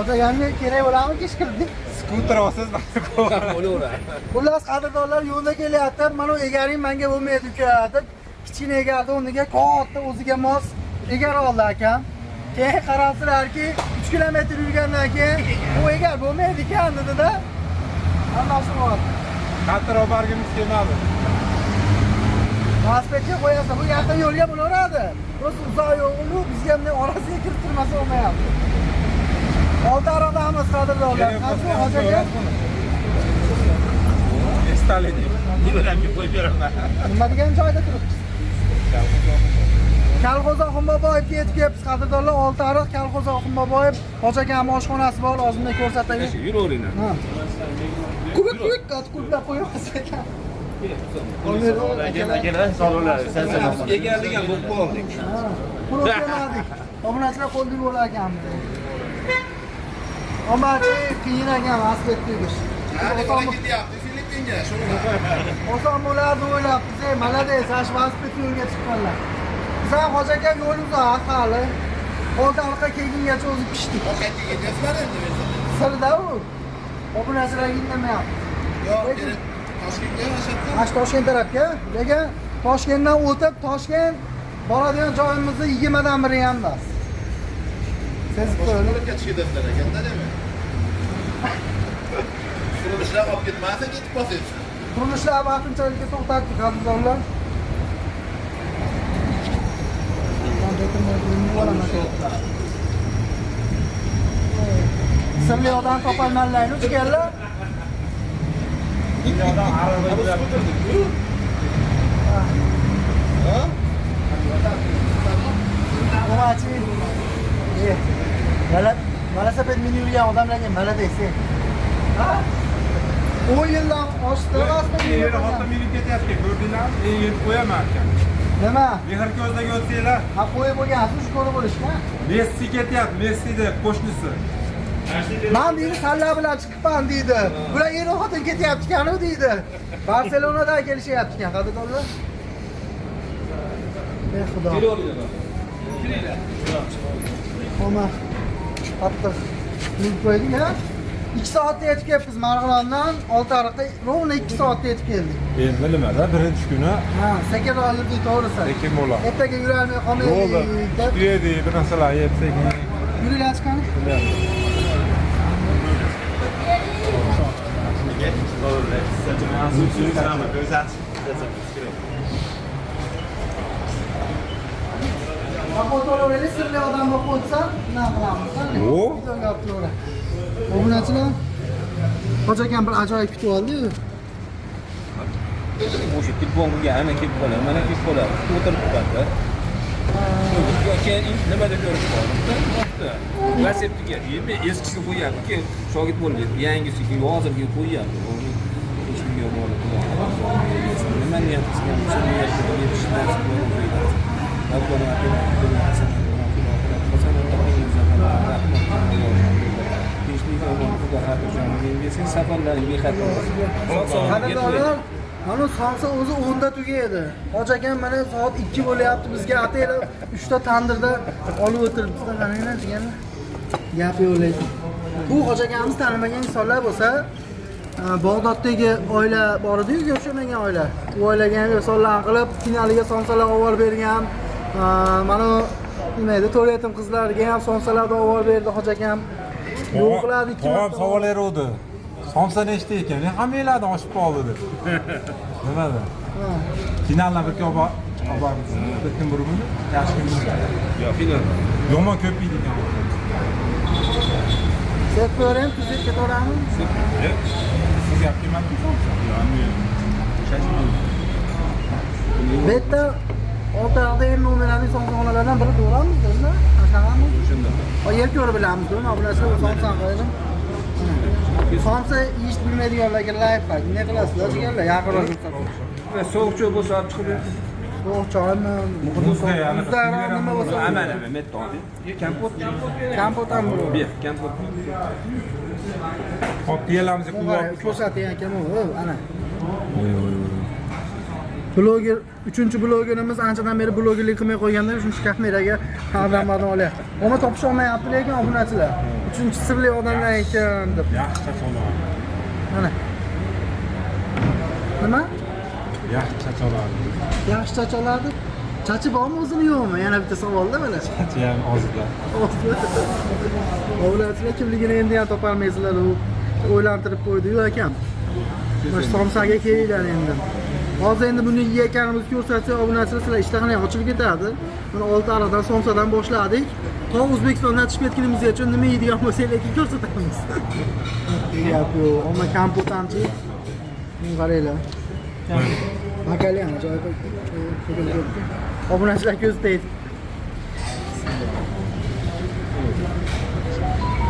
Xo'jaganga kerak bo'ladimi kishkildi? Skuter olsangiz Bo'laveradi. Xullas qadrdonlar yo'lda kelyapti. Mana bu egaring menga bo'lmaydi uka deb kichkina egarni o'rniga katta o'ziga mos egar oldi akam. Keyin qarabsizlarki 3 kilometr yurgandan keyin bu egar bo'lmaydi ekan dedi-da. Hammasi bor. qattiq olib borgimiz kelmadi. Velosipedga qo'yasiz. Bu yaqin yo'lga bo'laveradi. Rost uzoq yo'lni bizga ham orasiga kirib turmasa olmayapti. Olti aradamiz qadrdonlar. Qancha hojaga? Estalini. Nimalarga qo'yib beraman. Nima degan joyda turibsiz? Kalxo'za Xumboboyevga yetib kelibsiz qadrdonlar. Oltiariq Kalxo'za Xumboboyev hojagan oshxonasi bor, ozgina ko'rsatay. Yuraveringlar. Ha. Kubik qatqulab qo'yamiz ekan. Akalar, sog'lar, sen egarligan bo'lib qoldik. Pul o'tmadik. Obunachilar qo'lda bo'lar ekanmiz. Omachi qiyin ekan velosipedga yurish. Oson bo'lardi o'ylabsiz, malades, ash velosipedga yo'lga chiqqanlar. Biz ham hojaga yo'l uzoq hali. Oldi orqa kelgungacha o'zi pishdik. Qayerga ketyapsizlar endi? Sirda u. Obunachilar indamayapti. Yo'q, Toshkentga yashayapti. Ash Toshkent tarafga, lekin Toshkentdan o'tib Toshkent boradigan joyimizda 20 dan biri ham emas. Siz Toshkentga ketishga ekanda nima? Qurilishlar olib ketmasa ketib qolsangiz. qurilishlar vaqtinchalik to'xtatdik qadrdonlar. Sirli odam topolmanlarni uchganlar. Dunyodan araba Omachi. Velosiped minib yurgan odamlarga malades. Ha? 10 yildan oshdi velosiped. Yeri xotin minib ketyapti, ko'rdinglarmi? Yetib qo'yaman ekan. Nima? Mehr ko'zdaga o'tsanglar, Ha qo'yib bo'lgansiz, shu ko'rib bo'lishmi? Messi ketyapti, Messi deb qo'shnisi. Men deydi salla bilan chiqibman deydi. Bular er xotin ketyapti ekan-ku deydi. Barselonadan kelishyapti ekan qadrdonlar. Ey xudo. Oma. Qattiq. Yurib qo'ydik ha? 2 soatda yetib kelibmiz Marg'ilondan Oltiariqqa rovna 2 soatda yetib keldik. Endi nimada birinchi kuni Ha, sekinroq yurdik to'g'risi. sekin bo'ladi. Ertaga yurolmay qolmaylik deb Tuyedi, bir narsalar yeb sekin. yuringlar chiqani. Fotolarni sirli odam bo'lib qo'ysa, nima qilamiz? O? Videoga olib turavera. Obunachilar hojakan bir ajoyib kutib oldi-yu. O'sha kitbonga ana kelib qoladi, mana kelib qoladi. O'tirib turadi. Keyin nimada ko'rib qoldi? Reseptiga men eskisini qo'yapti, keyin shogird bo'lmaydi. Yangisiga hozirgi qo'yapti. Hech kimga yo'q. Nima niyat qilgan, shu niyatga yetishdan Qadrdonlar, mana somsa o'zi 10 da tugaydi. Hojakan mana soat 2 bo'lyapti. Bizga ataylar 3 ta tandirda olib o'tiribdi. Qaranglar deganlar. Gap yo'qlaydi. Bu hojakanimiz tanimagan insonlar bo'lsa, Bag'doddagi oila bor edi-ku, o'xshamagan oila. U oilaga ham sonlarni qilib, finaliga somsalar olib bergan. Mana nima edi, to'raytim qizlarga ham somsalarni olib berdi hojakan. Yo'q qiladi 2 Tog'am savol beruvdi. Somsa nechta ekan? Hammanglardan oshib qoldi deb. Nimada? Finaldan bir ko'p olamiz. Lekin bir kun yaxshi kun. Yo'q, final. Yomon ko'p yeydi ekan. Set ko'ring, tuzib ketaveramiz. Siz gap kelmadimi? Bu yerda Oltiariqda eng nominalli somsaxonalardan biri to'g'rimi? Bizda qanaqami? Shunda. Yer ko'rib bilamiz, nima bularsa somsa qo'ydim. Somsa yeyish bilmaydiganlarga lifehack. Ne qilasizlar deganlar, yaqinroq ko'rsatib. Sovuq choy bo'lsa olib chiqib ber. Sovuq choymi? Muzdaroq nima bo'lsa. Amana, metton. Kampot. Kampot ham bor. Ber, kampot. Hop, diyelamizga quvvat. Ko'rsating ekan u, ana. Bloger, 3-blogerimiz anchadan beri blogerlik qilmay qo'ygandan shuncha kameraga xabarlarni olyapti. Ona topish olmayapti lekin obunachilar. 3-sirli odamlar ekan deb. Yaxshi chacholar. Mana. Nima? Yaxshi chacholar. Yaxshi chacholardi. Chachi bormi o'zini yo'qmi? Yana bitta savolda mana. Chachi ham ozida. Obunachilar kimligini endi ham topolmaysizlar. U o'ylantirib qo'ydi-yu akam. Mana somsaga kelinglar endi. Hozir endi buni yeyotganimizni ko'rsatsak, obunachilar sizlar ishtaxani ochilib ketadi. Mana 6 aradan somsadan boshladik. To O'zbekistondan chiqib ketganimizgacha nima yeydigan bo'lsak lekin ko'rsatamiz. Gap yo'q. Omma kompot hamchi. Buni qaranglar. Makali ham joy qo'yib. Obunachilar ko'z tegdi.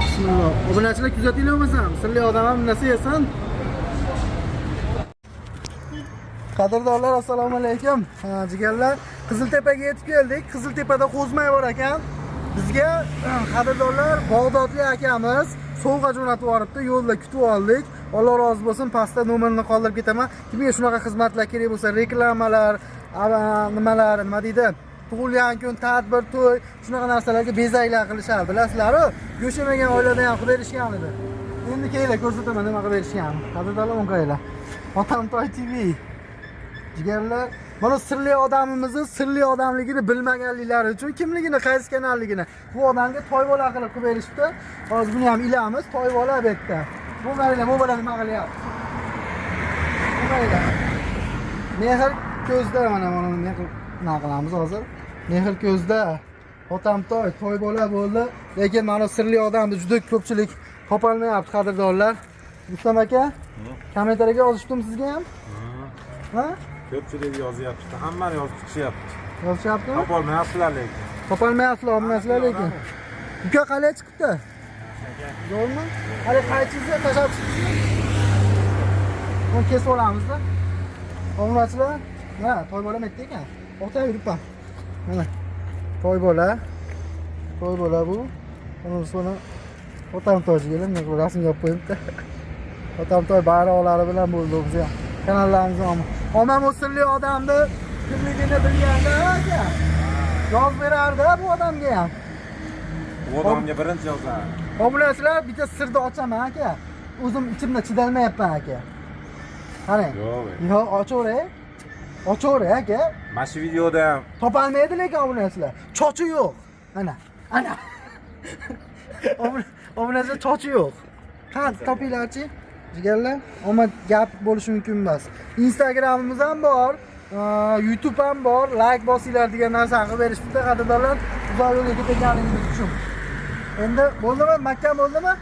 Bismillah. Obunachilar kuzatinglar bo'lmasam, sirli odam ham narsa yesin. Qadrdonlar, assalomu alaykum. Jigarlar, Qiziltepaga yetib keldik. Qiziltepada qo'zmay bor ekan. Bizga qadrdonlar Bag'dodli akamiz sovg'a jo'natib yuboribdi. Yo'lda kutib oldik. Alloh rozi bo'lsin. Pastda nomerini qoldirib ketaman. Kimga shunaqa xizmatlar kerak bo'lsa, reklamalar, nimalar, nima deydi? Tug'ilgan kun, tadbir, to'y, shunaqa narsalarga bezaklar qilishadi. Bilasizlar-ku, go'sht yemagan oiladan ham qilib berishgan edi. Endi kelinglar, ko'rsataman nima qilib berishgan. Qadrdonlar, o'ngaylar. Otamtoy TV. Jigarlar, mana sirli odamimizni sirli odamligini bilmaganliklari uchun kimligini, qaysi kanalligini bu odamga toybola qilib berishibdi. Hozir buni ham ilamiz, toybola bu yerda. Bu qaranglar, bu bola nima qilyapti? Bu qaranglar. Mehr ko'zda mana mehr nima qilamiz hozir? Mehr ko'zda. Otamtoy toybola bo'ldi, lekin mana sirli odamni juda ko'pchilik topolmayapti qadrdonlar. Rustam aka, kommentariyaga yozishdim sizga ham. Ha? Ko'pchilik yozyapti. Hammani yozib chiqishyapti. Yozishyaptimi? Topolmayapsizlar lekin. Topolmayapsizlar, obunachilar lekin. Uka qalay chiqibdi? Zo'rmi? Hali qaychingizni tashlab chiqdingizmi? Uni kesib olamiz-da. Obunachilar, ha, toybola metdi ekan. O'ta yuribman. Mana. Toybola. Toybola bu. Uni soni Otamtoy jigarim, men rasmga olib qo'yibdi. Otamtoy bayroqlari bilan bo'ldi bizga. Kanallarimiz ham. Omam sirli odamni kimligini bilganda aka. Yoz berardi bu odamga ham. Bu odamga birinchi yozar. Obunachilar, bitta sirni ochaman aka. O'zim ichimda chidolmayapman aka. Qarang. Yo'q, ochaveray. Ochaveray aka. Mana shu videoda ham Topolmaydi lekin obunachilar. Chochi yo'q. Ana. Ana. Obunachilar chochi yo'q. Qani topinglarchi? Jigarlar, omad gap bo'lishi mumkin emas. Instagramimiz ham bor, YouTube ham bor. Like bosinglar degan narsani qilib berishibdi qadrdonlar. Uzoq yo'lga ketganingiz uchun. Endi bo'ldimi? Makka bo'ldimi?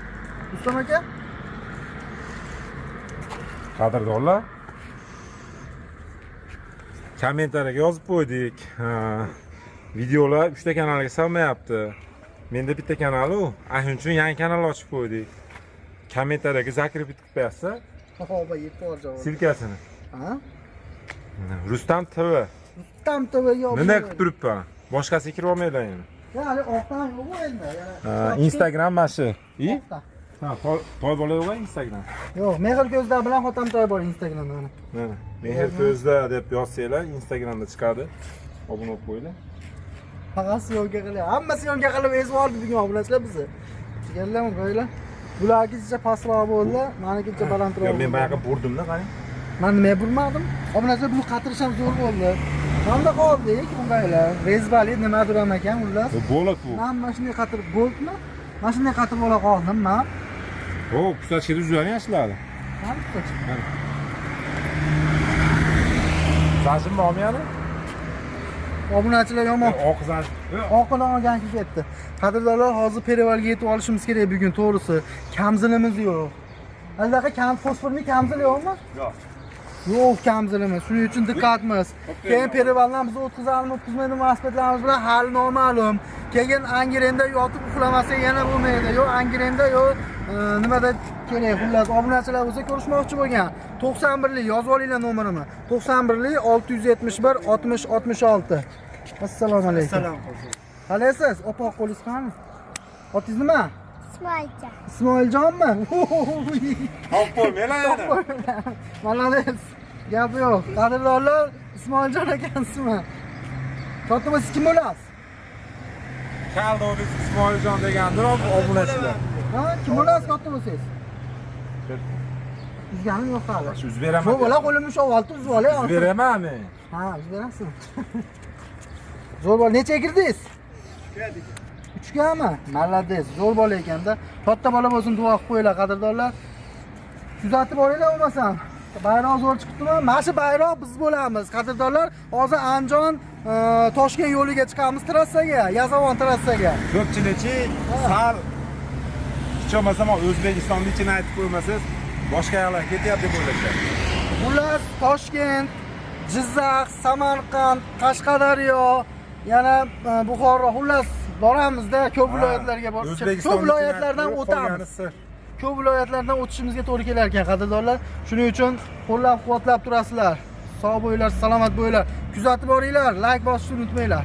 Rustam aka? qadrdonlar kommentariyaga yozib qo'ydik. Videolar 3 ta kanalga solmayapti. Menda bitta kanal u. Shuning uchun yangi kanal ochib qo'ydik. Kommentariyaga zakirib qo'yasiz. Ho'ba, yetib bor javob. Silkasini. Ha? Rustam TV. Rustam TV yo'q. Nima qilib turibman? Boshqasiga kirib olmaylar endi. Ya'ni oqdan yo'q endi. Instagram mana shu. Ha, toy bola yo'q Instagram. Yo'q, Mehr ko'zlar bilan Otamtoy bor Instagramda mana. Mana, Mehr ko'zda deb yozsanglar Instagramda chiqadi. Obuna bo'lib qo'yinglar. Faqat syomka qilyapti. Hamma syomka qilib ezib oldi bugun obunachilar bizni. Chiganlarmi qo'yinglar. Bularga pastroq bo'ldi, menikicha balandroq. Men buyoqqa burdimda, qarang. Men nima burmadim? Obunachilar buni qatirish ham zo'r bo'ldi. Hamda qoldik, ungaylar. Rezbali nimadir ham ekan ular. Bu bo'lak bu. Men mana shunday qatirib bo'ldimi? Mana shunday qatirib ola qoldim men. O, kutachga uzgan yaxshiladi. Qani kutach? Zajim bormi yana? Obunachilar yomon. Oq zaj. Oqini olgan ketdi. Qadrdonlar, hozir perivalga yetib olishimiz kerak bugun, to'g'risi. Kamzilimiz yo'q. Albatta, fosforli kamzil yo'qmi? Yo'q. Yo'q, kamzilimiz. Shuning uchun diqqatmiz. Keyin perivaldan biz o'tkazamiz, o'tkazmaydi velosipedlarimiz bilan hali noma'lum. Keyin Angirenda yotib uxlamasa yana bo'lmaydi. Yo'q, Angirenda yo'q, nimada kerak. Xullas, obunachilar bo'lsa ko'rishmoqchi bo'lgan. 91lik yozib olinglar nomerimni. 91lik 671 60 66. Assalomu alaykum. Assalom. Qalaysiz? Opoq qo'lingiz qani? Otingiz nima? Ismoiljon. Ismoiljonmi? Hop qo'ymanglar yana. Malades. Gap yo'q. Qadrdonlar, Ismoiljon akansizmi? Katta siz kim bo'lasiz? Kaldovis Ismoiljon degandir obunachilar. Ha, kim bo'lasiz katta bo'lsangiz? Uzganim yo'q hali. Uz beraman. Bu bola qo'limni ushlab oldi, uzib olay. Uz beraman men. Ha, uzib berasizmi? Zo'r bola, necha kirdingiz? 3gami? Malades, zo'r bola ekanda. Katta bola bo'lsin, duo qilib qo'yinglar, qadrdonlar. Kuzatib boringlar bo'lmasam. Bayroq zo'r chiqibdimi? Mana shu bayroq biz bo'lamiz, qadrdonlar. Hozir Andijon Toshkent yo'liga chiqamiz trassaga, Yazavon trassaga. Ko'pchilikchi sal hech bo'lmasa O'zbekistonni ichini aytib qo'ymasangiz, boshqa yoqlarga ketyapti deb o'ylashadi. Xullas Toshkent, Jizzax, Samarqand, Qashqadaryo, yana Buxoro, xullas boramizda, ko'p viloyatlarga borib, ko'p viloyatlardan o'tamiz. Ko'p viloyatlardan o'tishimizga to'g'ri kelar ekan, qadrdonlar. Shuning uchun qo'llab-quvvatlab turasizlar. Sog' bo'linglar, salomat bo'linglar. Kuzatib boringlar, like bosishni unutmanglar.